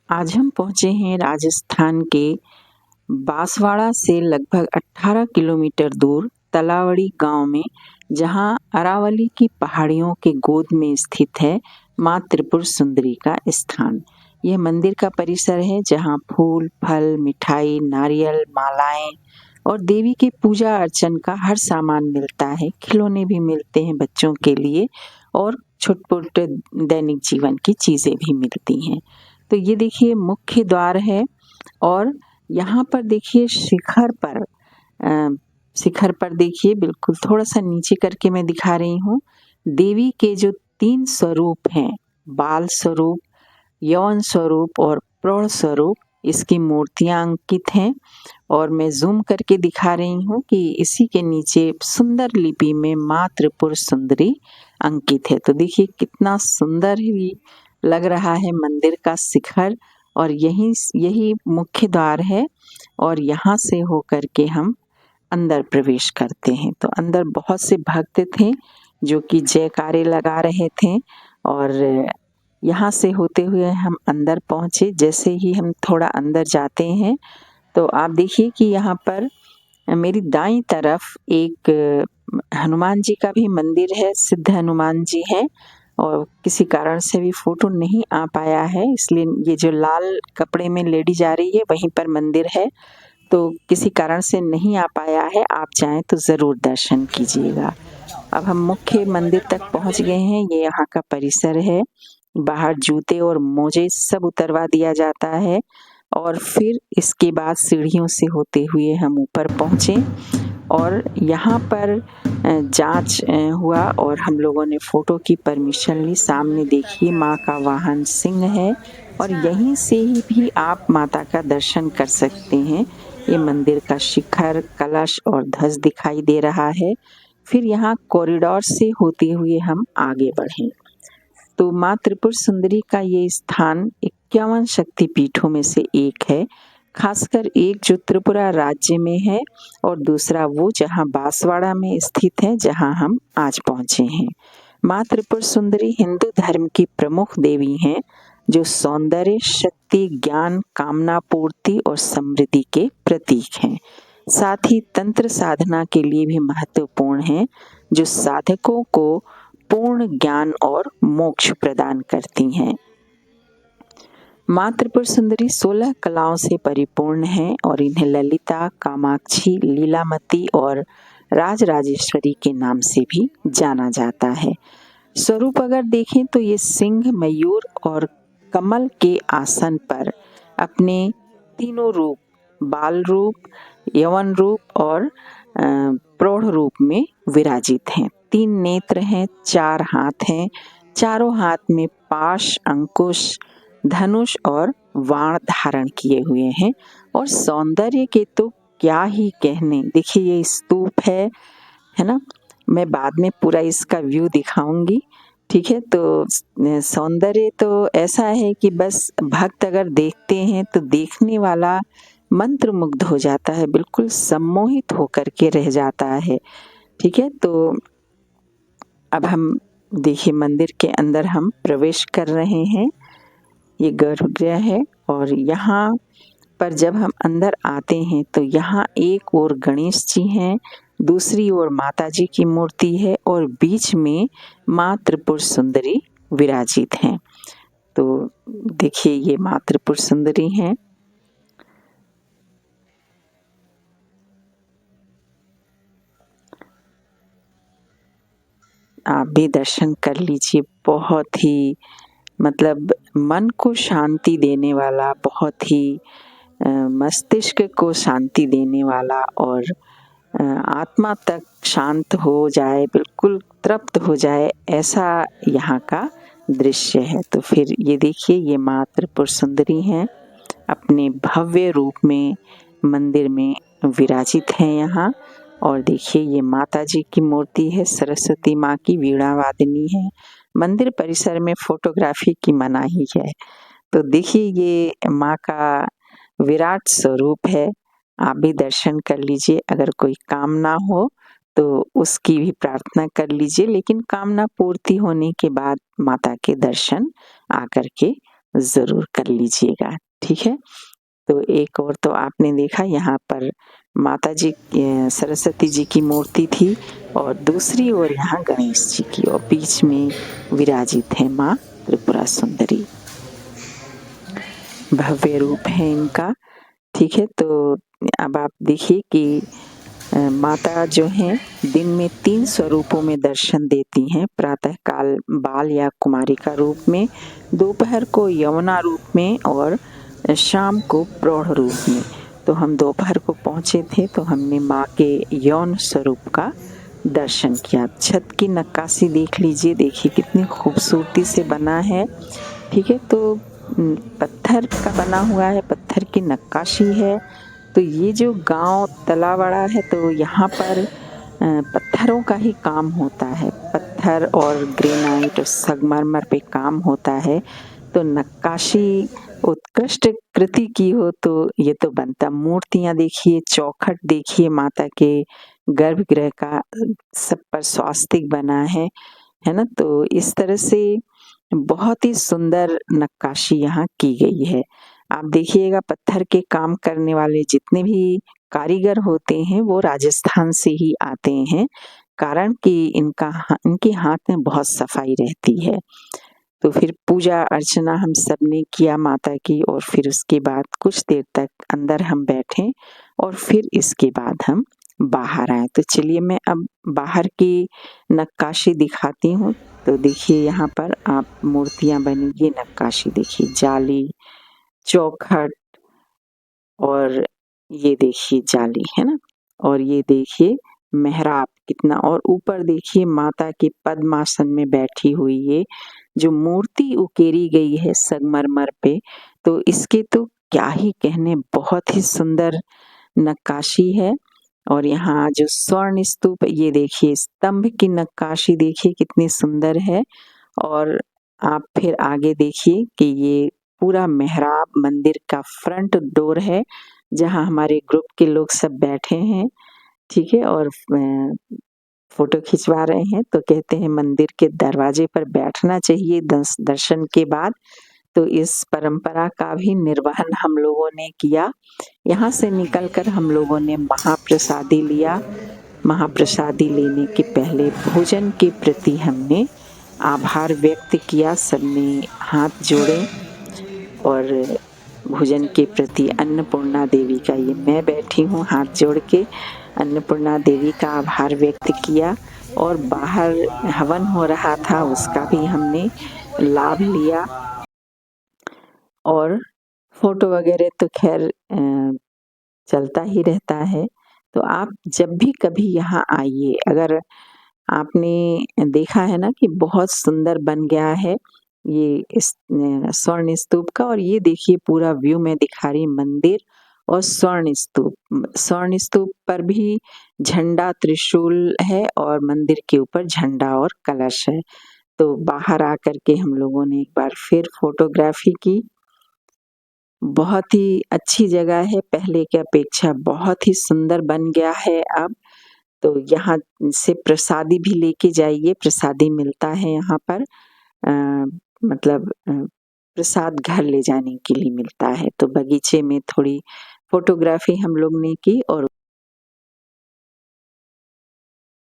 आज हम पहुँचे हैं राजस्थान के बांसवाड़ा से लगभग 18 किलोमीटर दूर तलावड़ी गांव में, जहां अरावली की पहाड़ियों के गोद में स्थित है मां त्रिपुर सुंदरी का स्थान। यह मंदिर का परिसर है जहां फूल, फल, मिठाई, नारियल, मालाएं और देवी की पूजा अर्चन का हर सामान मिलता है। खिलौने भी मिलते हैं बच्चों के लिए और छोटे-छोटे दैनिक जीवन की चीज़ें भी मिलती हैं। तो ये देखिए मुख्य द्वार है और यहाँ पर देखिए अ, शिखर पर देखिए बिल्कुल थोड़ा-सा नीचे करके मैं दिखा रही हूँ। देवी के जो 3 स्वरूप हैं, बाल स्वरूप, यौन स्वरूप और प्रौढ़ स्वरूप, इसकी मूर्तियाँ अंकित हैं और मैं ज़ूम करके दिखा रही हूँ कि इसी के नीचे सुंदर लिपि में माँ त्रिपुर सुंदरी अंकित है। तो देखिए कितना सुंदर ही लग रहा है मंदिर का शिखर और यही मुख्य द्वार है और यहाँ से होकर के हम अंदर प्रवेश करते हैं। तो अंदर बहुत से भक्त थे जो कि जयकारे लगा रहे थे और यहाँ से होते हुए हम अंदर पहुँचे। जैसे ही हम थोड़ा अंदर जाते हैं तो आप देखिए कि यहाँ पर मेरी दाईं तरफ एक हनुमान जी का भी मंदिर है, सिद्ध हनुमान जी हैं और किसी कारण से भी फ़ोटो नहीं आ पाया है, इसलिए ये जो लाल कपड़े में लेडी जा रही है वहीं पर मंदिर है, तो किसी कारण से नहीं आ पाया है। आप चाहें तो ज़रूर दर्शन कीजिएगा। अब हम मुख्य मंदिर तक पहुँच गए हैं, ये यहाँ का परिसर है। बाहर जूते और मोजे सब उतरवा दिया जाता है और फिर इसके बाद सीढ़ियों से होते हुए हम ऊपर पहुँचे और यहाँ पर जाँच हुआ और हम लोगों ने फ़ोटो की परमिशन ली। सामने देखिए माँ का वाहन सिंह है और यहीं से ही भी आप माता का दर्शन कर सकते हैं। ये मंदिर का शिखर, कलश और ध्वज दिखाई दे रहा है। फिर यहाँ कॉरिडोर से होते हुए हम आगे बढ़े। तो माँ त्रिपुर सुंदरी का ये स्थान 51 शक्तिपीठों में से एक है। खासकर एक जो त्रिपुरा राज्य में है और दूसरा वो जहाँ बांसवाड़ा में स्थित है, जहाँ हम आज पहुँचे हैं। माँ त्रिपुर सुंदरी हिंदू धर्म की प्रमुख देवी हैं जो सौंदर्य, शक्ति, ज्ञान, कामना पूर्ति और समृद्धि के प्रतीक हैं। साथ ही तंत्र साधना के लिए भी महत्वपूर्ण हैं जो साधकों को पूर्ण ज्ञान और मोक्ष प्रदान करती हैं। माँ त्रिपुर सुंदरी 16 कलाओं से परिपूर्ण है और इन्हें ललिता, कामाक्षी, लीलामती और राजराजेश्वरी के नाम से भी जाना जाता है। स्वरूप अगर देखें तो ये सिंह, मयूर और कमल के आसन पर अपने तीनों रूप, बाल रूप, यवन रूप और प्रौढ़ रूप में विराजित हैं। 3 नेत्र हैं, 4 हाथ हैं, चारों हाथ में पाश, अंकुश, धनुष और वाण धारण किए हुए हैं और सौंदर्य के तो क्या ही कहने। देखिए ये स्तूप है ना? मैं बाद में पूरा इसका व्यू दिखाऊंगी, ठीक है? तो सौंदर्य तो ऐसा है कि बस भक्त अगर देखते हैं तो देखने वाला मंत्रमुग्ध हो जाता है, बिल्कुल सम्मोहित होकर के रह जाता है, ठीक है? तो अब हम देखिए मंदिर के अंदर हम प्रवेश कर रहे हैं। ये गर्भगृह है और यहाँ पर जब हम अंदर आते हैं तो यहाँ एक ओर गणेश जी हैं, दूसरी ओर माता जी की मूर्ति है और बीच में माँ त्रिपुर सुंदरी विराजित हैं। तो देखिए ये माँ त्रिपुर सुंदरी हैं। आप भी दर्शन कर लीजिए। बहुत ही मतलब मन को शांति देने वाला, बहुत ही मस्तिष्क को शांति देने वाला और आत्मा तक शांत हो जाए, बिल्कुल तृप्त हो जाए, ऐसा यहाँ का दृश्य है। तो फिर ये देखिए ये माँ त्रिपुर सुंदरी हैं, अपने भव्य रूप में मंदिर में विराजित हैं यहाँ। और देखिए ये माता जी की मूर्ति है, सरस्वती माँ की, वीणा वादिनी है। मंदिर परिसर में फोटोग्राफी की मनाही है। तो देखिए ये माँ का विराट स्वरूप है। आप भी दर्शन कर लीजिए। अगर कोई कामना हो तो उसकी भी प्रार्थना कर लीजिए, लेकिन कामना पूर्ति होने के बाद माता के दर्शन आकर के ज़रूर कर लीजिएगा, ठीक है। तो एक और तो आपने देखा यहाँ पर माता जी सरस्वती जी की मूर्ति थी और दूसरी ओर यहाँ गणेश जी की और बीच में विराजित है माँ त्रिपुरा सुंदरी। भव्य रूप है इनका, ठीक है। तो अब आप देखिए कि माता जो हैं दिन में 3 स्वरूपों में दर्शन देती हैं, प्रातः काल बाल या कुमारिका रूप में, दोपहर को यमुना रूप में और शाम को प्रौढ़ रूप में। तो हम दोपहर को पहुँचे थे तो हमने माँ के यौन स्वरूप का दर्शन किया। छत की नक्काशी देख लीजिए, देखिए कितनी खूबसूरती से बना है, ठीक है। तो पत्थर का बना हुआ है, पत्थर की नक्काशी है। तो ये जो गाँव तलावड़ा है तो यहाँ पर पत्थरों का ही काम होता है। पत्थर और ग्रेनाइट और संगमरमर पे काम होता है। तो नक्काशी उत्कृष्ट कृति की हो तो ये तो बनता। मूर्तियाँ देखिए, चौखट देखिए माता के गर्भगृह का, सब पर स्वास्तिक बना है ना? तो इस तरह से बहुत ही सुंदर नक्काशी यहाँ की गई है। आप देखिएगा पत्थर के काम करने वाले जितने भी कारीगर होते हैं वो राजस्थान से ही आते हैं, कारण कि इनके हाथ में बहुत सफाई रहती है। तो फिर पूजा अर्चना हम सबने किया माता की और फिर उसके बाद कुछ देर तक अंदर हम बैठे और फिर इसके बाद हम बाहर आए। तो चलिए मैं अब बाहर की नक्काशी दिखाती हूँ। तो देखिए यहाँ पर आप मूर्तियाँ बनी, ये नक्काशी देखिए, जाली, चौखट और ये देखिए जाली, है ना? और ये देखिए मेहराब कितना, और ऊपर देखिए माता के पद्मासन में बैठी हुई ये जो मूर्ति उकेरी गई है संगमरमर पे, तो इसके तो क्या ही कहने, बहुत ही सुंदर नक्काशी है। और यहाँ जो स्वर्ण स्तूप, ये देखिए स्तंभ की नक्काशी देखिए कितनी सुंदर है। और आप फिर आगे देखिए कि ये पूरा मेहराब मंदिर का फ्रंट डोर है, जहाँ हमारे ग्रुप के लोग सब बैठे हैं, ठीक है। और फ़ोटो खिंचवा रहे हैं, तो कहते हैं मंदिर के दरवाजे पर बैठना चाहिए दर्शन के बाद। तो इस परंपरा का भी निर्वहन हम लोगों ने किया। यहाँ से निकलकर हम लोगों ने महाप्रसादी लिया। महाप्रसादी लेने के पहले भोजन के प्रति हमने आभार व्यक्त किया, सबने हाथ जोड़े और भोजन के प्रति अन्नपूर्णा देवी का, ये मैं बैठी हूँ हाथ जोड़ के, अन्नपूर्णा देवी का आभार व्यक्त किया। और बाहर हवन हो रहा था उसका भी हमने लाभ लिया। और फोटो वगैरह तो खैर चलता ही रहता है। तो आप जब भी कभी यहाँ आइए, अगर आपने देखा है ना कि बहुत सुंदर बन गया है ये इस स्वर्ण स्तूप का, और ये देखिए पूरा व्यू मैं दिखा रही, मंदिर और स्वर्ण स्तूप पर भी झंडा त्रिशूल है और मंदिर के ऊपर झंडा और कलश है। तो बाहर आकर के हम लोगों ने एक बार फिर फोटोग्राफी की। बहुत ही अच्छी जगह है, पहले की अपेक्षा बहुत ही सुंदर बन गया है अब। तो यहाँ से प्रसादी भी लेके जाइए, प्रसादी मिलता है यहाँ पर, मतलब प्रसाद घर ले जाने के लिए मिलता है। तो बगीचे में थोड़ी फोटोग्राफी हम लोग ने की और